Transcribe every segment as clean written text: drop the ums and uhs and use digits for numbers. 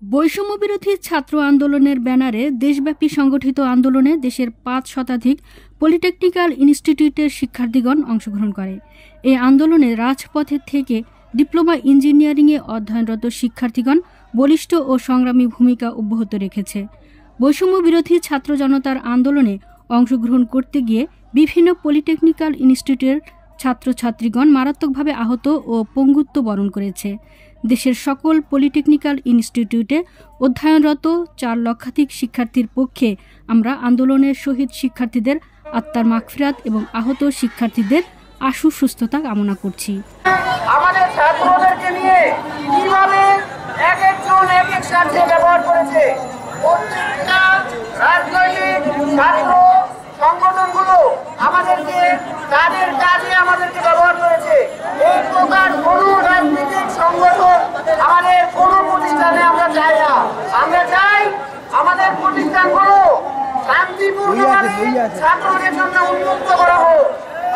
বৈষম্য বিরোধী ছাত্র আন্দোলনের ব্যানারে দেশব্যাপী সংগঠিত আন্দোলনে দেশের ৫ শতাধিক পলিটেকনিক্যাল ইনস্টিটিউটের শিক্ষার্থীগণ অংশগ্রহণ করে। এই আন্দোলনে রাজপথে থেকে ডিপ্লোমা ইঞ্জিনিয়ারিংয়ে অধ্যয়নরত শিক্ষার্থীগণ বলিষ্ঠ ও সংগ্রামী ভূমিকা অব্যাহত রেখেছে। বৈষম্য বিরোধী ছাত্র জনতার আন্দোলনে অংশগ্রহণ করতে গিয়ে বিভিন্ন পলিটেকনিক্যাল ইনস্টিটিউটের ছাত্রছাত্রীগণ মারাত্মকভাবে আহত ও পঙ্গুত্ব বরণ করেছে। দেশের সকল পলিটেকনিক্যাল ইনস্টিটিউটে অধ্যয়নরত ৪ লক্ষাধিক শিক্ষার্থীর পক্ষে আমরা আন্দোলনের শহীদ শিক্ষার্থীদের আত্মার মাগফিরাত এবং আহত শিক্ষার্থীদের আশু সুস্থতা কামনা করছি। আমাদের ছাত্রদেরকে নিয়ে কিভাবে এক একজন এক এক স্বার্থে ব্যবহার করেছে, প্রত্যেকটা রাজনৈতিক ছাত্র সংগঠনগুলো আমাদেরকে তাদের কাজে আমাদেরকে ব্যবহার করেছে। এই প্রকার কোন রাজনৈতিক সংগঠন আমাদের কোন প্রতিষ্ঠানে আমরা চাই না। আমরা চাই আমাদের প্রতিষ্ঠানগুলো শান্তিপূর্ণভাবে ছাত্রদের জন্য উন্মুক্ত করা হোক।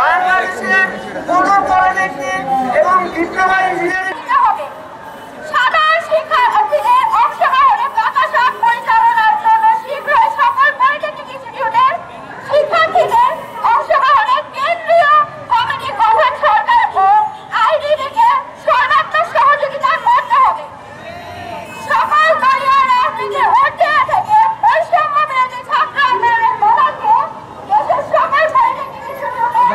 বাংলাদেশের কোন পলিটেকনিক এবং ডিপ্লোমা ইঞ্জিনিয়ারিং হবে সাধারণ শিক্ষার্থীদের অংশগ্রহণে প্রকাশক পরিচালনার জন্য শীঘ্রই সকল পলিটেকনিক ইনস্টিটিউটের শিক্ষার্থীদের অংশগ্রহণে কেন্দ্রীয় কমিটি গঠন সরকার ও আইডিবিকে সর্বাত্মক সহযোগিতা করতে হবে। সকল দলীয় রাজনীতির ঊর্ধ্বে থেকে বৈষম্য বিরোধী ছাত্র আন্দোলনের পক্ষে দেশের সকল পলিটেকনিক ইনস্টিটিউটের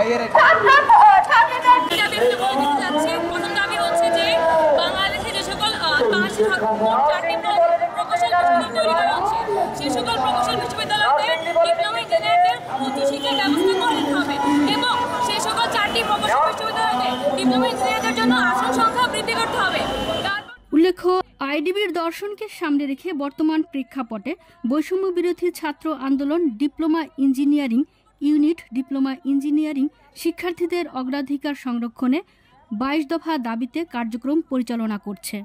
উল্লেখ্য, আইডিবির দর্শনকে সামনে রেখে বর্তমান প্রেক্ষাপটে বৈষম্য বিরোধী ছাত্র আন্দোলন diploma engineering unit diploma engineering শিক্ষার্থীদের অগ্রাধিকার সংরক্ষণে 22 দফা দাবিতে কার্যক্রম পরিচালনা করছে।